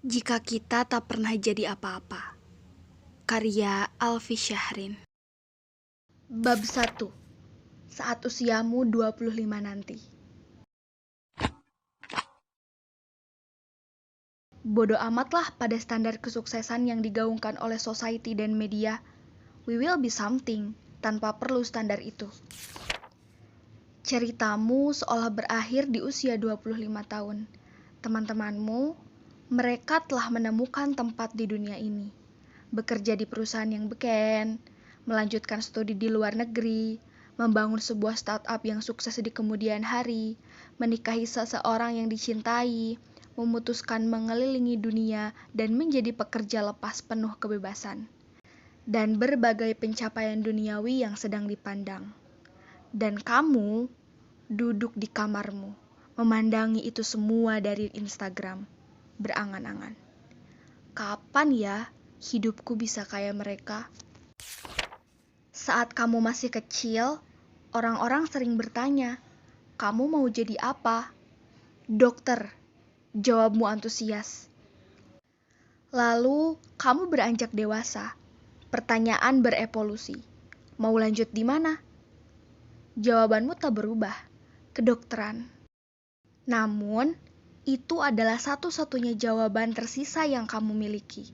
Jika kita tak pernah jadi apa-apa. Karya Alfi Syahrin. Bab 1. Saat usiamu 25 nanti. Bodoh amatlah pada standar kesuksesan yang digaungkan oleh society dan media. We will be something tanpa perlu standar itu. Ceritamu seolah berakhir di usia 25 tahun. Teman-temanmu, mereka telah menemukan tempat di dunia ini. Bekerja di perusahaan yang beken, melanjutkan studi di luar negeri, membangun sebuah startup yang sukses di kemudian hari, menikahi seseorang yang dicintai, memutuskan mengelilingi dunia dan menjadi pekerja lepas penuh kebebasan. Dan berbagai pencapaian duniawi yang sedang dipandang. Dan kamu duduk di kamarmu, memandangi itu semua dari Instagram, berangan-angan. Kapan ya hidupku bisa kayak mereka? Saat kamu masih kecil, orang-orang sering bertanya, kamu mau jadi apa? Dokter, jawabmu antusias. Lalu, kamu beranjak dewasa. Pertanyaan berevolusi. Mau lanjut di mana? Jawabanmu tak berubah. Kedokteran. Namun, itu adalah satu-satunya jawaban tersisa yang kamu miliki.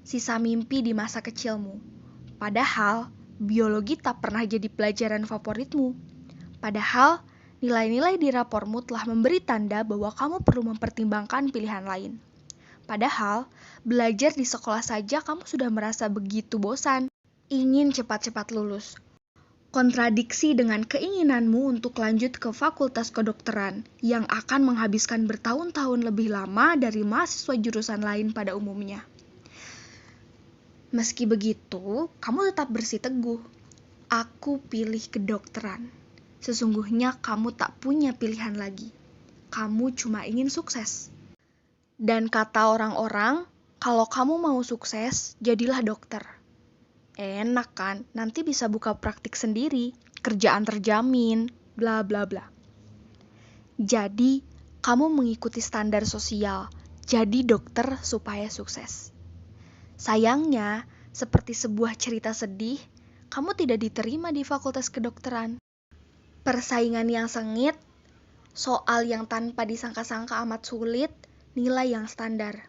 Sisa mimpi di masa kecilmu. Padahal, biologi tak pernah jadi pelajaran favoritmu. Padahal, nilai-nilai di rapormu telah memberi tanda bahwa kamu perlu mempertimbangkan pilihan lain. Padahal, belajar di sekolah saja kamu sudah merasa begitu bosan. Ingin cepat-cepat lulus. Kontradiksi dengan keinginanmu untuk lanjut ke fakultas kedokteran yang akan menghabiskan bertahun-tahun lebih lama dari mahasiswa jurusan lain pada umumnya. Meski begitu, kamu tetap bersiteguh. Aku pilih kedokteran. Sesungguhnya kamu tak punya pilihan lagi. Kamu cuma ingin sukses. Dan kata orang-orang, kalau kamu mau sukses, jadilah dokter. Enak kan, nanti bisa buka praktik sendiri, kerjaan terjamin, bla bla bla. Jadi, kamu mengikuti standar sosial, jadi dokter supaya sukses. Sayangnya, seperti sebuah cerita sedih, kamu tidak diterima di fakultas kedokteran. Persaingan yang sengit, soal yang tanpa disangka-sangka amat sulit, nilai yang standar.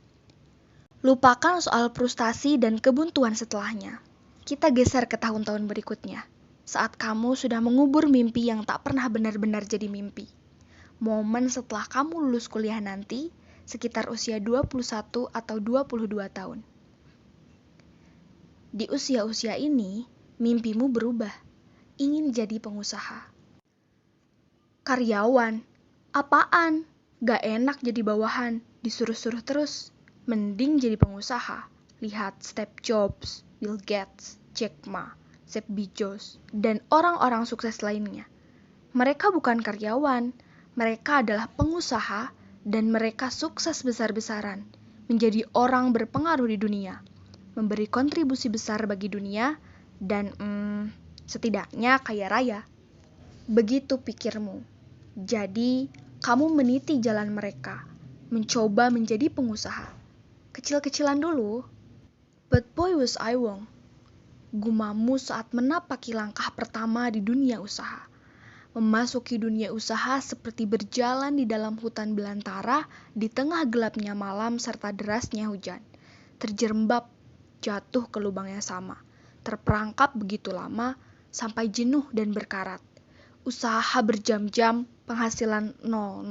Lupakan soal frustasi dan kebuntuan setelahnya. Kita geser ke tahun-tahun berikutnya, saat kamu sudah mengubur mimpi yang tak pernah benar-benar jadi mimpi. Momen setelah kamu lulus kuliah nanti, sekitar usia 21 atau 22 tahun. Di usia-usia ini, mimpimu berubah, ingin jadi pengusaha. Karyawan, apaan? Gak enak jadi bawahan, disuruh-suruh terus. Mending jadi pengusaha. Lihat Steve Jobs, Bill Gates, Jack Ma, Jeff Bezos, dan orang-orang sukses lainnya. Mereka bukan karyawan, mereka adalah pengusaha dan mereka sukses besar-besaran, menjadi orang berpengaruh di dunia, memberi kontribusi besar bagi dunia, dan setidaknya kaya raya. Begitu pikirmu. Jadi, kamu meniti jalan mereka, mencoba menjadi pengusaha. Kecil-kecilan dulu. But boy was I wrong. Gumamu saat menapaki langkah pertama di dunia usaha. Memasuki dunia usaha seperti berjalan di dalam hutan belantara di tengah gelapnya malam serta derasnya hujan. Terjerembab, jatuh ke lubang yang sama. Terperangkap begitu lama sampai jenuh dan berkarat. Usaha berjam-jam, penghasilan 0.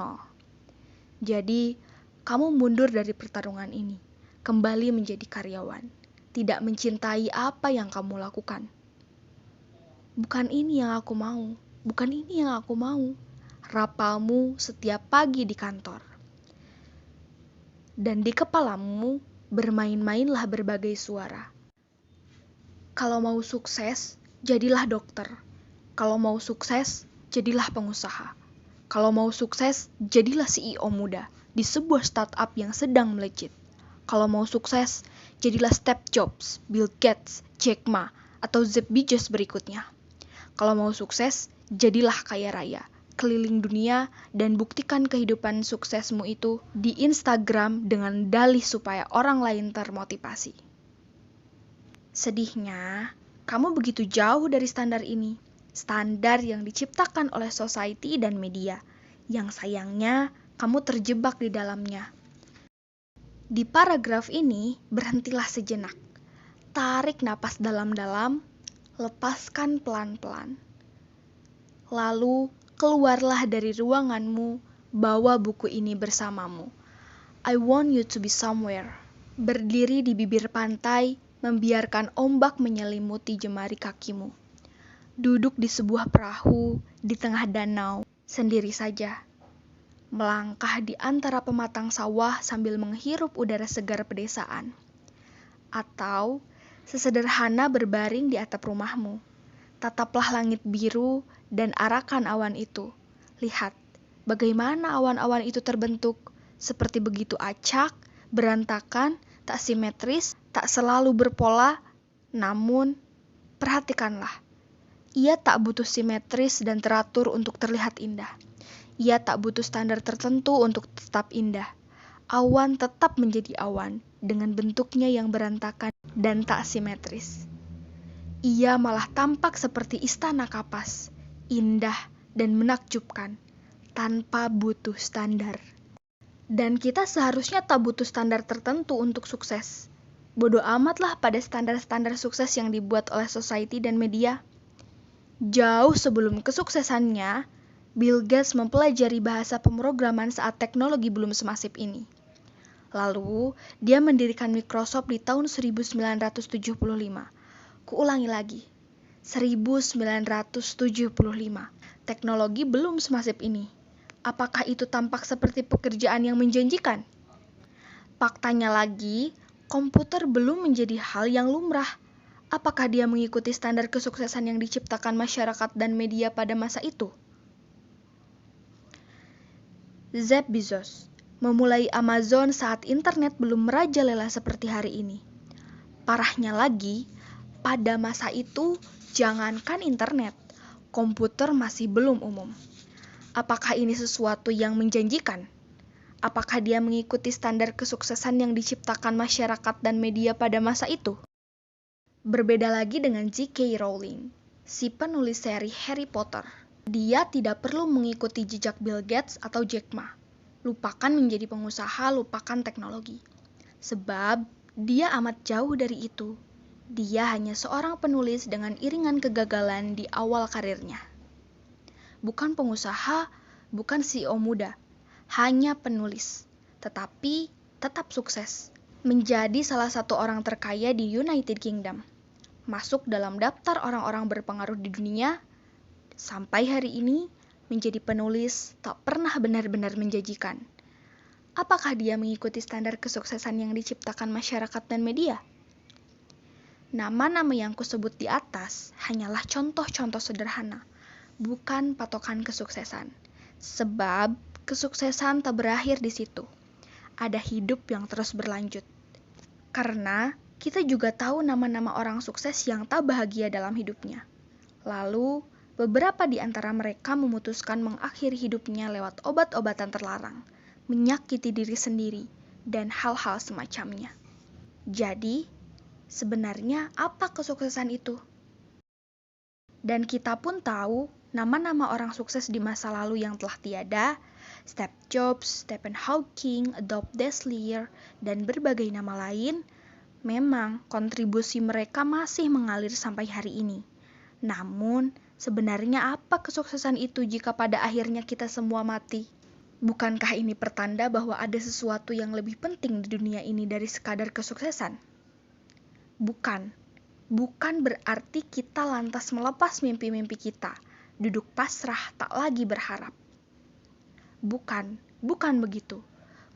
Jadi, kamu mundur dari pertarungan ini, kembali menjadi karyawan. Tidak mencintai apa yang kamu lakukan. Bukan ini yang aku mau, bukan ini yang aku mau. Rapalmu setiap pagi di kantor. Dan di kepalamu bermain-mainlah berbagai suara. Kalau mau sukses, jadilah dokter. Kalau mau sukses, jadilah pengusaha. Kalau mau sukses, jadilah CEO muda di sebuah startup yang sedang melejit. Kalau mau sukses, jadilah Steve Jobs, Bill Gates, Jack Ma, atau Jeff Bezos berikutnya. Kalau mau sukses, jadilah kaya raya. keliling dunia dan buktikan kehidupan suksesmu itu di Instagram dengan dalih supaya orang lain termotivasi. Sedihnya, kamu begitu jauh dari standar ini, standar yang diciptakan oleh society dan media, yang sayangnya kamu terjebak di dalamnya. Di paragraf ini, berhentilah sejenak. Tarik napas dalam-dalam, lepaskan pelan-pelan. Lalu, keluarlah dari ruanganmu, bawa buku ini bersamamu. I want you to be somewhere. Berdiri di bibir pantai, membiarkan ombak menyelimuti jemari kakimu. Duduk di sebuah perahu di tengah danau, sendiri saja. Melangkah di antara pematang sawah sambil menghirup udara segar pedesaan. Atau sesederhana berbaring di atap rumahmu. Tataplah langit biru dan arahkan awan itu. Lihat, bagaimana awan-awan itu terbentuk. Seperti begitu acak, berantakan, tak simetris, tak selalu berpola. Namun, perhatikanlah. Ia tak butuh simetris dan teratur untuk terlihat indah. Ia tak butuh standar tertentu untuk tetap indah. Awan tetap menjadi awan, dengan bentuknya yang berantakan dan tak simetris. Ia malah tampak seperti istana kapas, indah dan menakjubkan, tanpa butuh standar. Dan kita seharusnya tak butuh standar tertentu untuk sukses. Bodoh amatlah pada standar-standar sukses yang dibuat oleh society dan media. Jauh sebelum kesuksesannya, Bill Gates mempelajari bahasa pemrograman saat teknologi belum semasif ini. Lalu, dia mendirikan Microsoft di tahun 1975. Kuulangi lagi, 1975. Teknologi belum semasif ini. Apakah itu tampak seperti pekerjaan yang menjanjikan? Faktanya lagi, komputer belum menjadi hal yang lumrah. Apakah dia mengikuti standar kesuksesan yang diciptakan masyarakat dan media pada masa itu? Jeff Bezos memulai Amazon saat internet belum merajalela seperti hari ini. Parahnya lagi, pada masa itu, jangankan internet, komputer masih belum umum. Apakah ini sesuatu yang menjanjikan? Apakah dia mengikuti standar kesuksesan yang diciptakan masyarakat dan media pada masa itu? Berbeda lagi dengan J.K. Rowling, si penulis seri Harry Potter. Dia tidak perlu mengikuti jejak Bill Gates atau Jack Ma. Lupakan menjadi pengusaha, lupakan teknologi. Sebab dia amat jauh dari itu. Dia hanya seorang penulis dengan iringan kegagalan di awal karirnya. Bukan pengusaha, bukan CEO muda, hanya penulis. Tetapi tetap sukses. Menjadi salah satu orang terkaya di United Kingdom. Masuk dalam daftar orang-orang berpengaruh di dunia. Sampai hari ini, menjadi penulis tak pernah benar-benar menjanjikan. Apakah dia mengikuti standar kesuksesan yang diciptakan masyarakat dan media? Nama-nama yang kusebut di atas hanyalah contoh-contoh sederhana, bukan patokan kesuksesan. Sebab kesuksesan tak berakhir di situ. Ada hidup yang terus berlanjut. Karena kita juga tahu nama-nama orang sukses yang tak bahagia dalam hidupnya. Lalu, beberapa di antara mereka memutuskan mengakhiri hidupnya lewat obat-obatan terlarang, menyakiti diri sendiri, dan hal-hal semacamnya. Jadi, sebenarnya apa kesuksesan itu? Dan kita pun tahu nama-nama orang sukses di masa lalu yang telah tiada, Steve Jobs, Stephen Hawking, Adolf Dassler, dan berbagai nama lain, memang kontribusi mereka masih mengalir sampai hari ini. Namun, sebenarnya apa kesuksesan itu jika pada akhirnya kita semua mati? Bukankah ini pertanda bahwa ada sesuatu yang lebih penting di dunia ini dari sekadar kesuksesan? Bukan berarti kita lantas melepas mimpi-mimpi kita, duduk pasrah tak lagi berharap. Bukan begitu.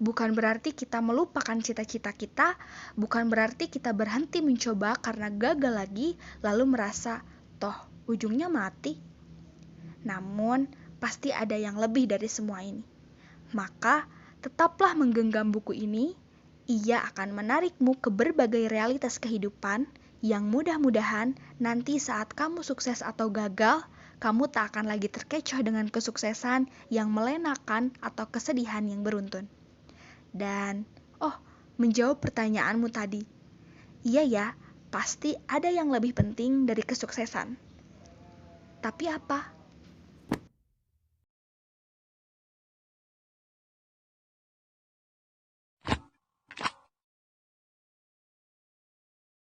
Bukan berarti kita melupakan cita-cita kita, bukan berarti kita berhenti mencoba karena gagal lagi, lalu merasa, toh ujungnya mati. Namun, pasti ada yang lebih dari semua ini. Maka, tetaplah menggenggam buku ini, ia akan menarikmu ke berbagai realitas kehidupan yang mudah-mudahan nanti saat kamu sukses atau gagal, kamu tak akan lagi terkecoh dengan kesuksesan yang melenakan atau kesedihan yang beruntun. Dan, menjawab pertanyaanmu tadi, iya ya, pasti ada yang lebih penting dari kesuksesan. Tapi apa?